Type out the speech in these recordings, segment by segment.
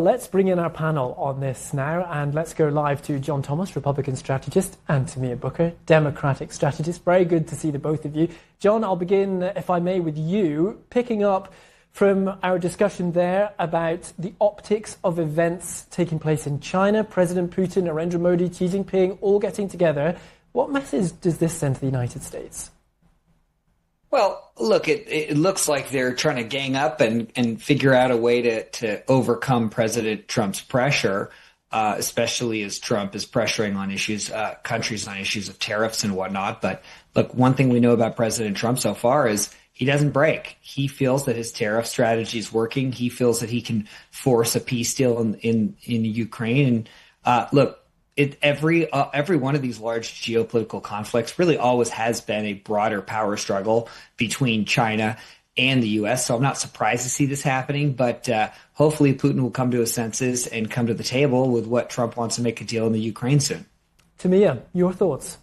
Let's bring in our panel on this now, and let's go live to John Thomas, Republican strategist, and Tamir Booker, Democratic strategist. Very good to see the both of you. John, I'll begin, if I may, with you, picking up from our discussion there about the optics of events taking place in China. President Putin, Narendra Modi, Xi Jinping, all getting together. What message does this send to the United States? Well, look, it looks like they're trying to gang up and figure out a way to overcome President Trump's pressure, especially as Trump is pressuring on countries on issues of tariffs and whatnot. But look, one thing we know about President Trump so far is he doesn't break. He feels that his tariff strategy is working. He feels that he can force a peace deal in Ukraine. And look, every one of these large geopolitical conflicts really always has been a broader power struggle between China and the U.S. So I'm not surprised to see this happening, but hopefully Putin will come to his senses and come to the table with what Trump wants to make a deal in the Ukraine soon. Tamia, your thoughts?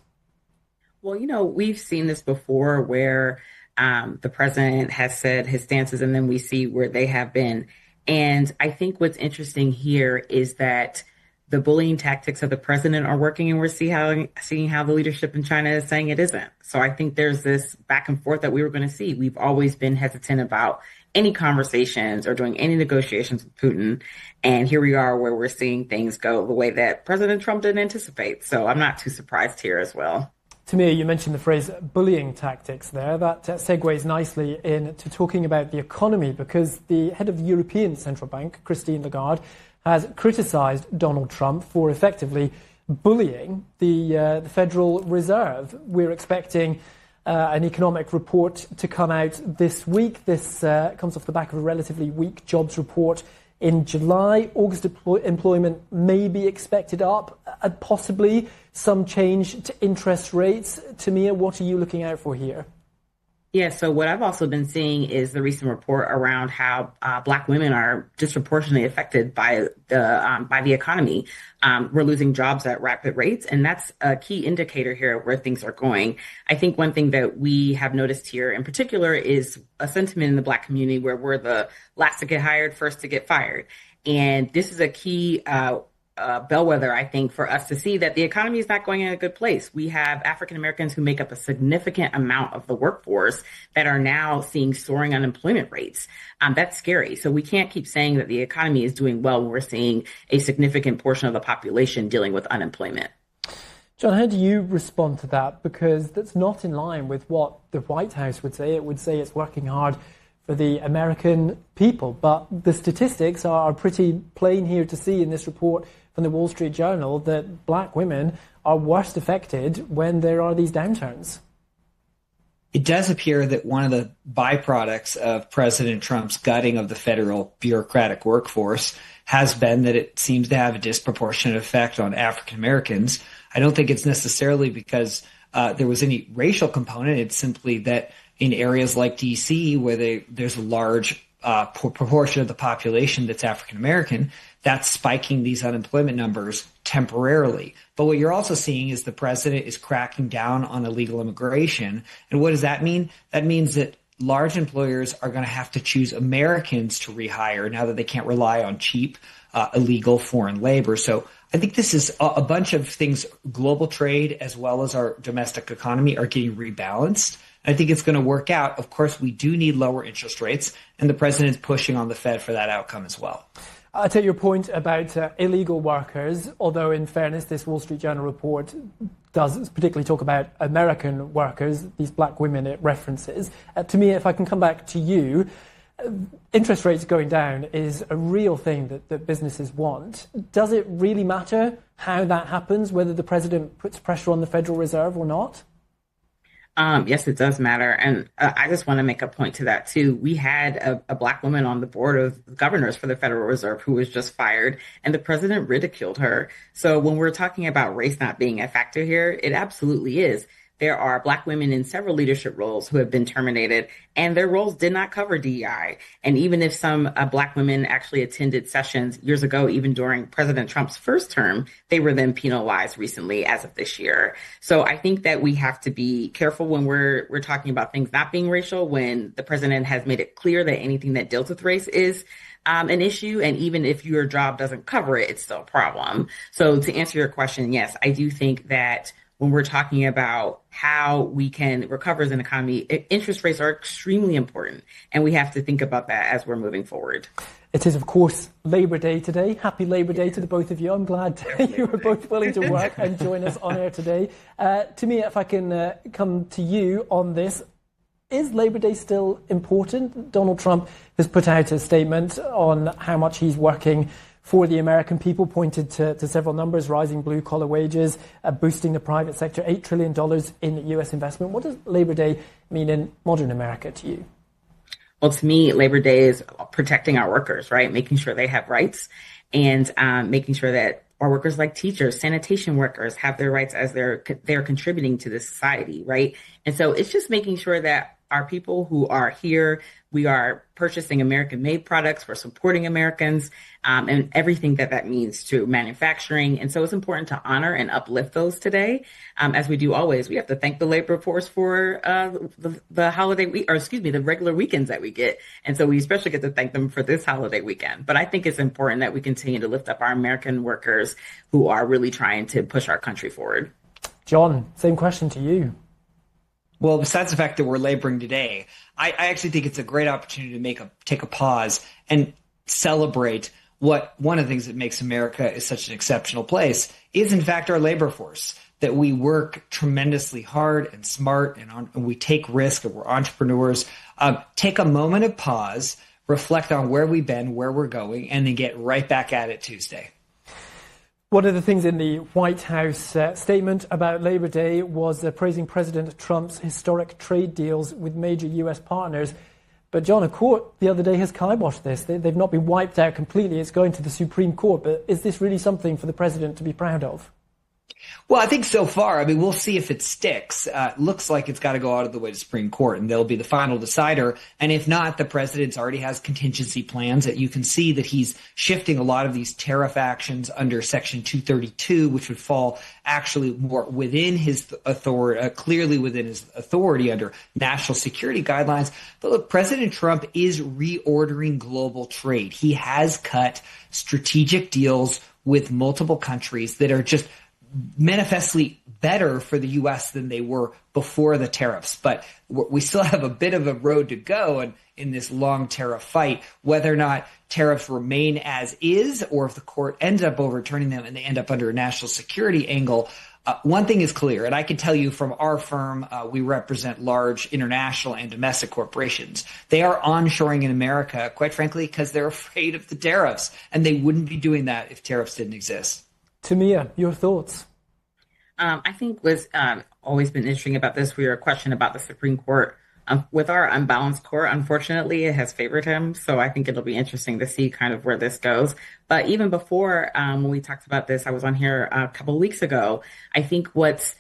Well, we've seen this before where the president has said his stances and then we see where they have been. And I think what's interesting here is that the bullying tactics of the president are working, and we're seeing how the leadership in China is saying it isn't. So I think there's this back and forth that we were going to see. We've always been hesitant about any conversations or doing any negotiations with Putin. And here we are where we're seeing things go the way that President Trump didn't anticipate. So I'm not too surprised here as well. Tamir, you mentioned the phrase bullying tactics there. That segues nicely into talking about the economy, because the head of the European Central Bank, Christine Lagarde, has criticised Donald Trump for effectively bullying the Federal Reserve. We're expecting an economic report to come out this week. This comes off the back of a relatively weak jobs report in July. August employment may be expected up, and possibly some change to interest rates. Tamir, what are you looking out for here? Yeah, so what I've also been seeing is the recent report around how Black women are disproportionately affected by the economy. We're losing jobs at rapid rates, and that's a key indicator here of where things are going. I think one thing that we have noticed here in particular is a sentiment in the Black community where we're the last to get hired, first to get fired. And this is a key bellwether, I think, for us to see that the economy is not going in a good place. We have African Americans who make up a significant amount of the workforce that are now seeing soaring unemployment rates. That's scary. So we can't keep saying that the economy is doing well when we're seeing a significant portion of the population dealing with unemployment. John, how do you respond to that? Because that's not in line with what the White House would say. It would say it's working hard for the American people. But the statistics are pretty plain here to see in this report from the Wall Street Journal that Black women are worst affected when there are these downturns. It does appear that one of the byproducts of President Trump's gutting of the federal bureaucratic workforce has been that it seems to have a disproportionate effect on African Americans. I don't think it's necessarily because there was any racial component. It's simply that in areas like D.C., where there's a large proportion of the population that's African American, that's spiking these unemployment numbers temporarily. But what you're also seeing is the president is cracking down on illegal immigration. And what does that mean? That means that large employers are going to have to choose Americans to rehire now that they can't rely on cheap, illegal foreign labor. So I think this is a bunch of things. Global trade as well as our domestic economy are getting rebalanced. I think it's going to work out. Of course, we do need lower interest rates, and the president's pushing on the Fed for that outcome as well. I take your point about illegal workers, although in fairness, this Wall Street Journal report does particularly talk about American workers, these Black women it references. To me, if I can come back to you, interest rates going down is a real thing that businesses want. Does it really matter how that happens, whether the president puts pressure on the Federal Reserve or not? Yes, it does matter. And I just want to make a point to that, too. We had a Black woman on the board of governors for the Federal Reserve who was just fired, and the president ridiculed her. So when we're talking about race not being a factor here, it absolutely is. There are Black women in several leadership roles who have been terminated, and their roles did not cover DEI. And even if some Black women actually attended sessions years ago, even during President Trump's first term, they were then penalized recently as of this year. So I think that we have to be careful when we're talking about things not being racial, when the president has made it clear that anything that deals with race is an issue. And even if your job doesn't cover it, it's still a problem. So to answer your question, yes, I do think that when we're talking about how we can recover as an economy, interest rates are extremely important. And we have to think about that as we're moving forward. It is, of course, Labor Day today. Happy Labor Day to the both of you. I'm glad you were both willing to work and join us on air today. Tamia, if I can come to you on this, is Labor Day still important? Donald Trump has put out a statement on how much he's working for the American people, pointed to several numbers: rising blue-collar wages, boosting the private sector, $8 trillion in U.S. investment. What does Labor Day mean in modern America to you? Well, to me, Labor Day is protecting our workers, right? Making sure they have rights and making sure that our workers like teachers, sanitation workers have their rights as they're contributing to this society, right? And so it's just making sure that our people who are here, we are purchasing American-made products, we're supporting Americans, and everything that means to manufacturing. And so it's important to honor and uplift those today, as we do always. We have to thank the labor force for the holiday week, or excuse me, the regular weekends that we get. And so we especially get to thank them for this holiday weekend. But I think it's important that we continue to lift up our American workers who are really trying to push our country forward. John, same question to you. Well, besides the fact that we're laboring today, I actually think it's a great opportunity to take a pause and celebrate what one of the things that makes America is such an exceptional place is, in fact, our labor force. That we work tremendously hard and smart, and we take risk, and we're entrepreneurs. Take a moment of pause, reflect on where we've been, where we're going, and then get right back at it Tuesday. One of the things in the White House statement about Labor Day was praising President Trump's historic trade deals with major U.S. partners. But John, a court the other day has kiboshed this. They've not been wiped out completely. It's going to the Supreme Court. But is this really something for the president to be proud of? Well, I think so far, we'll see if it sticks. Looks like it's got to go out of the way to Supreme Court, and they'll be the final decider. And if not, the president already has contingency plans that you can see that he's shifting a lot of these tariff actions under Section 232, which would fall actually more within his authority, clearly within his authority under national security guidelines. But look, President Trump is reordering global trade. He has cut strategic deals with multiple countries that are just manifestly better for the U.S. than they were before the tariffs. But we still have a bit of a road to go in this long tariff fight, whether or not tariffs remain as is, or if the court ends up overturning them and they end up under a national security angle. One thing is clear, and I can tell you from our firm, we represent large international and domestic corporations. They are onshoring in America, quite frankly, because they're afraid of the tariffs, and they wouldn't be doing that if tariffs didn't exist. Tamia, your thoughts? I think what's always been interesting about this, we were a question about the Supreme Court. With our unbalanced court, unfortunately, it has favored him. So I think it'll be interesting to see kind of where this goes. But even before, when we talked about this, I was on here a couple of weeks ago. I think what's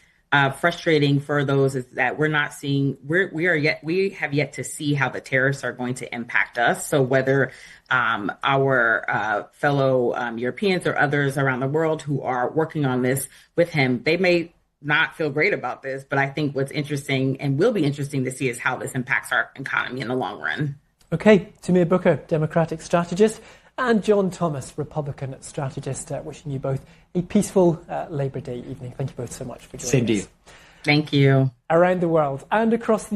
frustrating for those is that we're not seeing, we have yet to see how the tariffs are going to impact us. So whether our fellow Europeans or others around the world who are working on this with him, they may not feel great about this, but I think what's interesting and will be interesting to see is how this impacts our economy in the long run. Okay, Tamir Booker, Democratic strategist, and John Thomas, Republican strategist, wishing you both a peaceful Labor Day evening. Thank you both so much for joining us. Same to you. Thank you. Around the world and across the